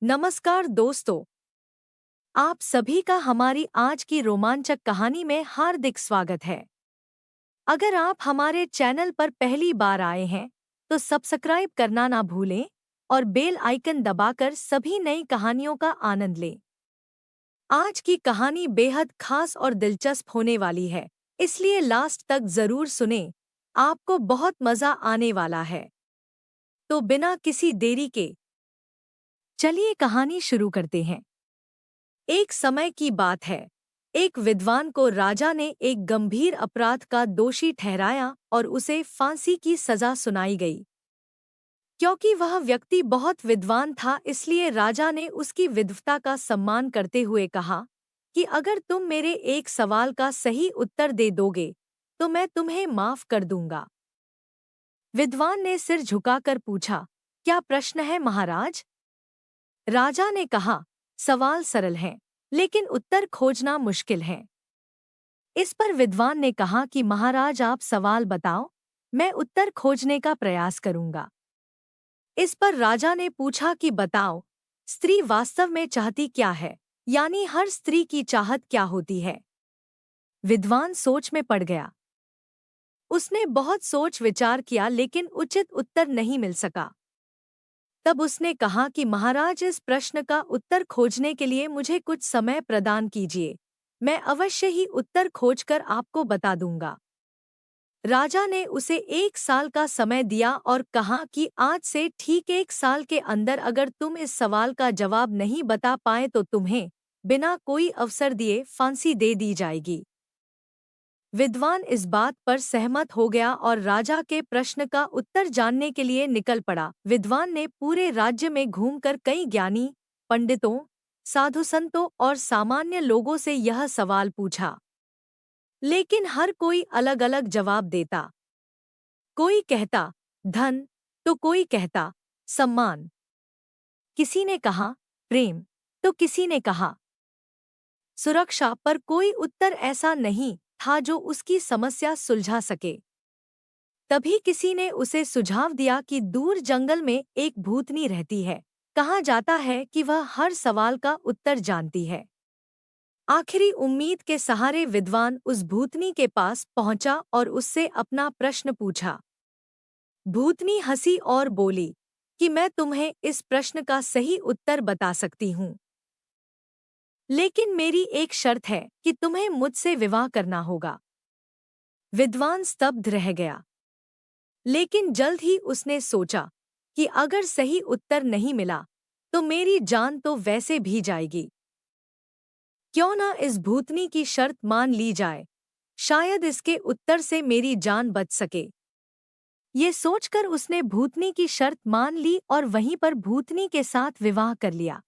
नमस्कार दोस्तों, आप सभी का हमारी आज की रोमांचक कहानी में हार्दिक स्वागत है। अगर आप हमारे चैनल पर पहली बार आए हैं, तो सब्सक्राइब करना ना भूलें और बेल आइकन दबाकर सभी नई कहानियों का आनंद लें। आज की कहानी बेहद खास और दिलचस्प होने वाली है, इसलिए लास्ट तक जरूर सुनें, आपको बहुत मजा आने वाला है। तो बिना किसी देरी के चलिए कहानी शुरू करते हैं। एक समय की बात है। एक विद्वान को राजा ने एक गंभीर अपराध का दोषी ठहराया और उसे फांसी की सजा सुनाई गई। क्योंकि वह व्यक्ति बहुत विद्वान था, इसलिए राजा ने उसकी विद्वता का सम्मान करते हुए कहा कि अगर तुम मेरे एक सवाल का सही उत्तर दे दोगे तो मैं तुम्हें माफ कर दूंगा। विद्वान ने सिर झुकाकर पूछा, क्या प्रश्न है महाराज? राजा ने कहा, सवाल सरल है, लेकिन उत्तर खोजना मुश्किल है। इस पर विद्वान ने कहा कि महाराज आप सवाल बताओ, मैं उत्तर खोजने का प्रयास करूंगा। इस पर राजा ने पूछा कि बताओ, स्त्री वास्तव में चाहती क्या है, यानी हर स्त्री की चाहत क्या होती है? विद्वान सोच में पड़ गया। उसने बहुत सोच विचार किया, लेकिन उचित उत्तर नहीं मिल सका। तब उसने कहा कि महाराज इस प्रश्न का उत्तर खोजने के लिए मुझे कुछ समय प्रदान कीजिए, मैं अवश्य ही उत्तर खोजकर आपको बता दूंगा। राजा ने उसे 1 साल का समय दिया और कहा कि आज से ठीक 1 साल के अंदर अगर तुम इस सवाल का जवाब नहीं बता पाए तो तुम्हें बिना कोई अवसर दिए फांसी दे दी जाएगी। विद्वान इस बात पर सहमत हो गया और राजा के प्रश्न का उत्तर जानने के लिए निकल पड़ा। विद्वान ने पूरे राज्य में घूमकर कई ज्ञानी, पंडितों, साधु संतों और सामान्य लोगों से यह सवाल पूछा, लेकिन हर कोई अलग अलग जवाब देता। कोई कहता धन, तो कोई कहता सम्मान। किसी ने कहा प्रेम, तो किसी ने कहा सुरक्षा, पर कोई उत्तर ऐसा नहीं था जो उसकी समस्या सुलझा सके। तभी किसी ने उसे सुझाव दिया कि दूर जंगल में एक भूतनी रहती है। कहा जाता है कि वह हर सवाल का उत्तर जानती है। आखिरी उम्मीद के सहारे विद्वान उस भूतनी के पास पहुंचा और उससे अपना प्रश्न पूछा। भूतनी हंसी और बोली कि मैं तुम्हें इस प्रश्न का सही उत्तर बता सकती हूँ, लेकिन मेरी एक शर्त है कि तुम्हें मुझसे विवाह करना होगा। विद्वान स्तब्ध रह गया, लेकिन जल्द ही उसने सोचा कि अगर सही उत्तर नहीं मिला तो मेरी जान तो वैसे भी जाएगी। क्यों ना इस भूतनी की शर्त मान ली जाए, शायद इसके उत्तर से मेरी जान बच सके। ये सोचकर उसने भूतनी की शर्त मान ली और वहीं पर भूतनी के साथ विवाह कर लिया।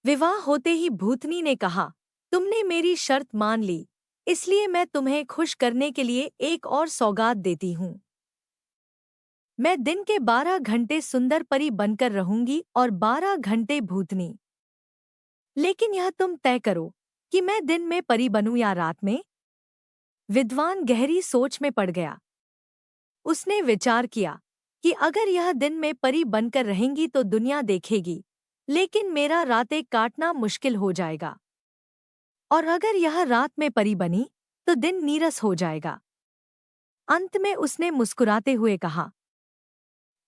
विवाह होते ही भूतनी ने कहा, तुमने मेरी शर्त मान ली, इसलिए मैं तुम्हें खुश करने के लिए एक और सौगात देती हूँ। मैं दिन के 12 घंटे सुंदर परी बनकर रहूंगी और 12 घंटे भूतनी। लेकिन यह तुम तय करो कि मैं दिन में परी बनूं या रात में। विद्वान गहरी सोच में पड़ गया। उसने विचार किया कि अगर यह दिन में परी बनकर रहेंगी तो दुनिया देखेगी, लेकिन मेरा रातें काटना मुश्किल हो जाएगा। और अगर यह रात में परी बनी तो दिन नीरस हो जाएगा। अंत में उसने मुस्कुराते हुए कहा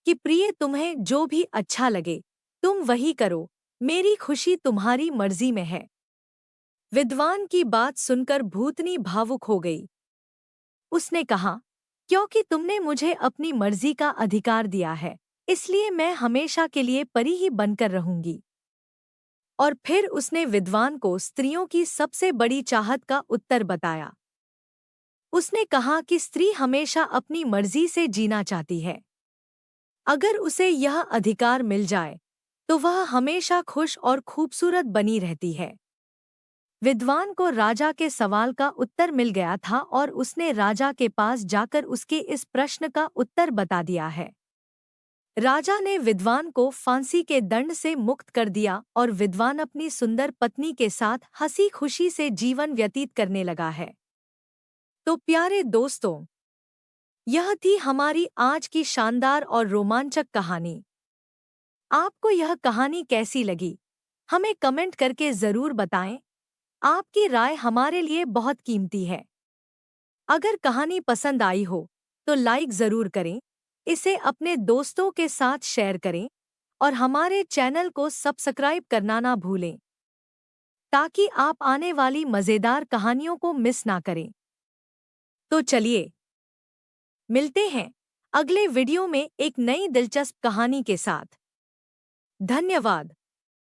कि प्रिय, तुम्हें जो भी अच्छा लगे तुम वही करो, मेरी खुशी तुम्हारी मर्जी में है। विद्वान की बात सुनकर भूतनी भावुक हो गई। उसने कहा, क्योंकि तुमने मुझे अपनी मर्जी का अधिकार दिया है, इसलिए मैं हमेशा के लिए परी ही बनकर रहूंगी। और फिर उसने विद्वान को स्त्रियों की सबसे बड़ी चाहत का उत्तर बताया। उसने कहा कि स्त्री हमेशा अपनी मर्जी से जीना चाहती है। अगर उसे यह अधिकार मिल जाए तो वह हमेशा खुश और खूबसूरत बनी रहती है। विद्वान को राजा के सवाल का उत्तर मिल गया था और उसने राजा के पास जाकर उसके इस प्रश्न का उत्तर बता दिया है। राजा ने विद्वान को फांसी के दंड से मुक्त कर दिया और विद्वान अपनी सुंदर पत्नी के साथ हंसी खुशी से जीवन व्यतीत करने लगा है। तो प्यारे दोस्तों, यह थी हमारी आज की शानदार और रोमांचक कहानी। आपको यह कहानी कैसी लगी, हमें कमेंट करके ज़रूर बताएं। आपकी राय हमारे लिए बहुत कीमती है। अगर कहानी पसंद आई हो तो लाइक ज़रूर करें, इसे अपने दोस्तों के साथ शेयर करें और हमारे चैनल को सब्सक्राइब करना ना भूलें ताकि आप आने वाली मज़ेदार कहानियों को मिस ना करें। तो चलिए मिलते हैं अगले वीडियो में एक नई दिलचस्प कहानी के साथ। धन्यवाद।